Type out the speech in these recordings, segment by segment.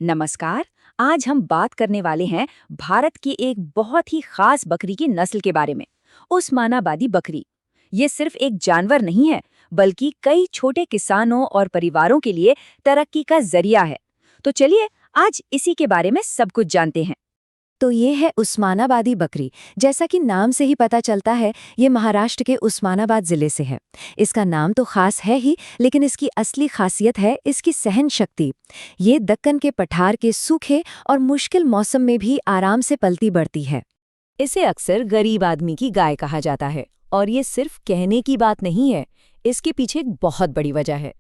नमस्कार। आज हम बात करने वाले हैं भारत की एक बहुत ही खास बकरी की नस्ल के बारे में। उस्मानाबादी बकरी। ये सिर्फ एक जानवर नहीं है, बल्कि कई छोटे किसानों और परिवारों के लिए तरक्की का जरिया है। तो चलिए आज इसी के बारे में सब कुछ जानते हैं। तो ये है उस्मानाबादी बकरी। जैसा कि नाम से ही पता चलता है, ये महाराष्ट्र के उस्मानाबाद जिले से है। इसका नाम तो खास है ही, लेकिन इसकी असली खासियत है इसकी सहन शक्ति। ये दक्कन के पठार के सूखे और मुश्किल मौसम में भी आराम से पलती बढ़ती है। इसे अक्सर गरीब आदमी की गाय कहा जाता है, और ये सिर्फ कहने की बात नहीं है, इसके पीछे एक बहुत बड़ी वजह है।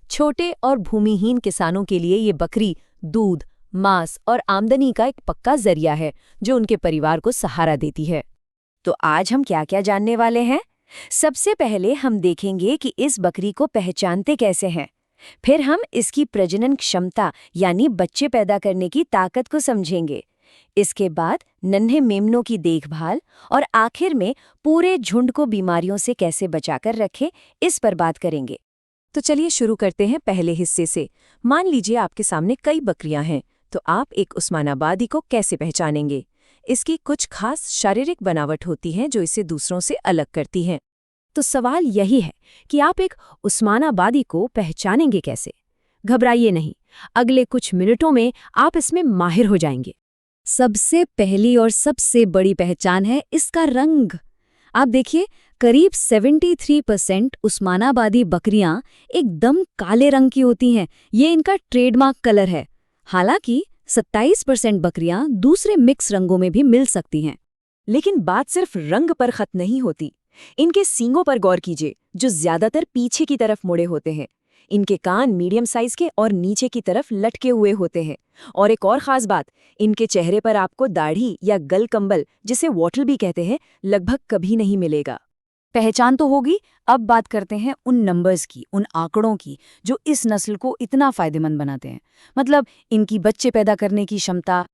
छोटे और भूमिहीन किसानों के लिए ये बकरी दूध, मांस और आमदनी का एक पक्का जरिया है, जो उनके परिवार को सहारा देती है। तो आज हम क्या क्या जानने वाले हैं? सबसे पहले हम देखेंगे कि इस बकरी को पहचानते कैसे हैं। फिर हम इसकी प्रजनन क्षमता यानी बच्चे पैदा करने की ताकत को समझेंगे। इसके बाद नन्हे मेमनों की देखभाल और आखिर में पूरे झुंड को बीमारियों से कैसे बचाकर रखें, इस पर बात करेंगे। तो चलिए शुरू करते हैं पहले हिस्से से। मान लीजिए आपके सामने कई बकरियां हैं, तो आप एक उस्मानाबादी को कैसे पहचानेंगे? इसकी कुछ खास शारीरिक बनावट होती है जो इसे दूसरों से अलग करती है। तो सवाल यही है कि आप एक उस्मानाबादी को पहचानेंगे कैसे? घबराइए नहीं, अगले कुछ मिनटों में आप इसमें माहिर हो जाएंगे। सबसे पहली और सबसे बड़ी पहचान है इसका रंग। आप देखिए, करीब 73% उस्मानाबादी बकरियां एकदम काले रंग की होती हैं। ये इनका ट्रेडमार्क कलर है। हालांकि 27% बकरियां दूसरे मिक्स रंगों में भी मिल सकती हैं। लेकिन बात सिर्फ रंग पर खत्म नहीं होती। इनके सींगों पर गौर कीजिए, जो ज्यादातर पीछे की तरफ मुड़े होते हैं। इनके कान मीडियम साइज के और नीचे की तरफ लटके हुए होते हैं। और एक और खास बात, इनके चेहरे पर आपको दाढ़ी या गल कंबल, जिसे वॉटल भी कहते हैं, लगभग कभी नहीं मिलेगा। पहचान तो होगी, अब बात करते हैं उन नंबर्स की, उन आंकड़ों की, जो इस नस्ल को इतना फायदेमंद बनाते हैं। मतलब इनकी बच्चे पैदा करने की क्षमता।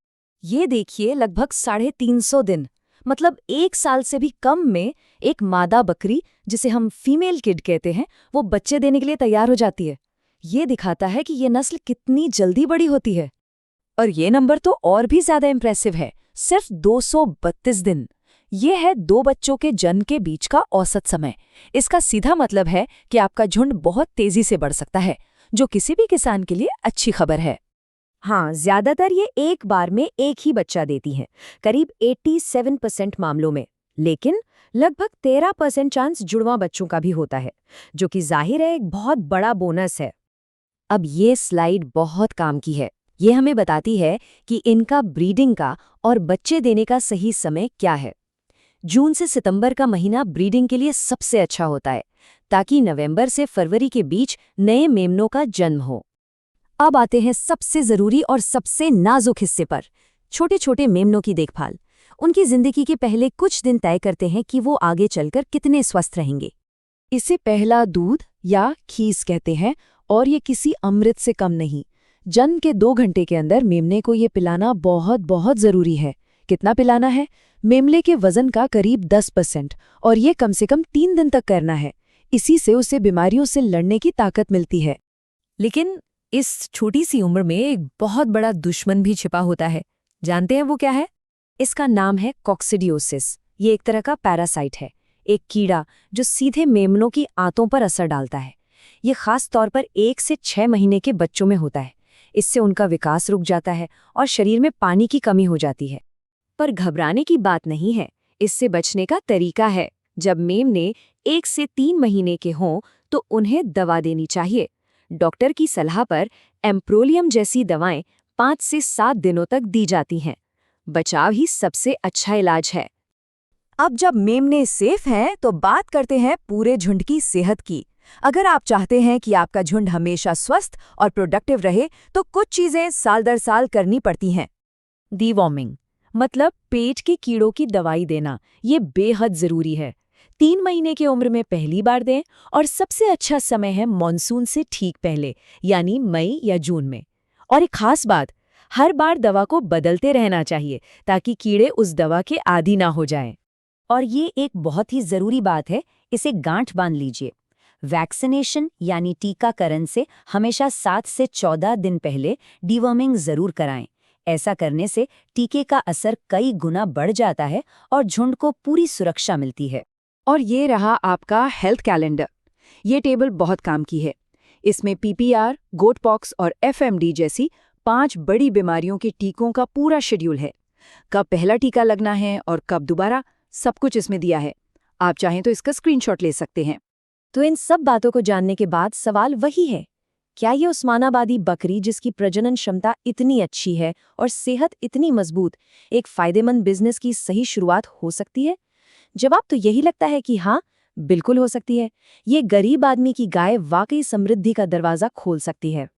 ये देखिए, लगभग 350 दिन, मतलब 1 साल से भी कम में एक मादा बकरी, जिसे हम फीमेल किड कहते हैं, वो बच्चे देने के लिए तैयार हो जाती है। ये दिखाता है कि ये नस्ल कितनी जल्दी बड़ी होती है। और ये नंबर तो और भी ज्यादा इम्प्रेसिव है, सिर्फ 232 दिन। ये है 2 बच्चों के जन्म के बीच का औसत समय। इसका सीधा मतलब है कि आपका झुंड बहुत तेजी से बढ़ सकता है, जो किसी भी किसान के लिए अच्छी खबर है। हाँ, ज्यादातर ये एक बार में एक ही बच्चा देती हैं, करीब 87% मामलों में। लेकिन लगभग 13% चांस जुड़वा बच्चों का भी होता है, जो कि जाहिर है एक बहुत बड़ा बोनस है। अब ये स्लाइड बहुत काम की है। ये हमें बताती है कि इनका ब्रीडिंग का और बच्चे देने का सही समय क्या है। जून से सितंबर का महीना ब्रीडिंग के लिए सबसे अच्छा होता है, ताकि नवंबर से फरवरी के बीच नए मेमनों का जन्म हो। अब आते हैं सबसे जरूरी और सबसे नाजुक हिस्से पर, छोटे छोटे मेमनों की देखभाल। उनकी जिंदगी के पहले कुछ दिन तय करते हैं कि वो आगे चलकर कितने स्वस्थ रहेंगे। इसे पहला दूध या खीस कहते हैं, और ये किसी अमृत से कम नहीं। जन्म के 2 घंटे के अंदर मेमने को ये पिलाना बहुत बहुत जरूरी है। कितना पिलाना है? मेमले के वजन का करीब 10%, और ये कम से कम 3 दिन तक करना है। इसी से उसे बीमारियों से लड़ने की ताकत मिलती है। लेकिन इस छोटी सी उम्र में एक बहुत बड़ा दुश्मन भी छिपा होता है। जानते हैं वो क्या है? इसका नाम है कॉक्सिडियोसिस। ये एक तरह का पैरासाइट है, एक कीड़ा जो सीधे मेमनों की आंतों पर असर डालता है। ये खास तौर पर 1 से 6 महीने के बच्चों में होता है। इससे उनका विकास रुक जाता है और शरीर में पानी की कमी हो जाती है। पर घबराने की बात नहीं है, इससे बचने का तरीका है। जब मेमने 1 से 3 महीने के हों तो उन्हें दवा देनी चाहिए। डॉक्टर की सलाह पर एम्प्रोलियम जैसी दवाएं 5 से 7 दिनों तक दी जाती हैं। बचाव ही सबसे अच्छा इलाज है। अब जब मेमने सेफ हैं, तो बात करते हैं पूरे झुंड की सेहत की। अगर आप चाहते हैं कि आपका झुंड हमेशा स्वस्थ और प्रोडक्टिव रहे, तो कुछ चीजें साल दर साल करनी पड़ती हैं। डीवॉर्मिंग, मतलब पेट के कीड़ों की दवाई देना, ये बेहद जरूरी है। 3 महीने की उम्र में पहली बार दें, और सबसे अच्छा समय है मॉनसून से ठीक पहले, यानी मई या जून में। और एक खास बात, हर बार दवा को बदलते रहना चाहिए, ताकि कीड़े उस दवा के आदी ना हो जाएं। और ये एक बहुत ही जरूरी बात है, इसे गांठ बांध लीजिए। वैक्सीनेशन यानी टीकाकरण से हमेशा 7 से 14 दिन पहले डीवर्मिंग जरूर कराएं। ऐसा करने से टीके का असर कई गुना बढ़ जाता है और झुंड को पूरी सुरक्षा मिलती है। और ये रहा आपका हेल्थ कैलेंडर। ये टेबल बहुत काम की है। इसमें पीपीआर, गोट पॉक्स और एफएमडी जैसी 5 बड़ी बीमारियों के टीकों का पूरा शेड्यूल है। कब पहला टीका लगना है और कब दोबारा, सब कुछ इसमें दिया है। आप चाहें तो इसका स्क्रीनशॉट ले सकते हैं। तो इन सब बातों को जानने के बाद सवाल वही है, क्या ये उस्मानाबादी बकरी जिसकी प्रजनन क्षमता इतनी अच्छी है और सेहत इतनी मजबूत, एक फायदेमंद बिजनेस की सही शुरुआत हो सकती है? जवाब तो यही लगता है कि हाँ, बिल्कुल हो सकती है। ये गरीब आदमी की गाय वाकई समृद्धि का दरवाजा खोल सकती है।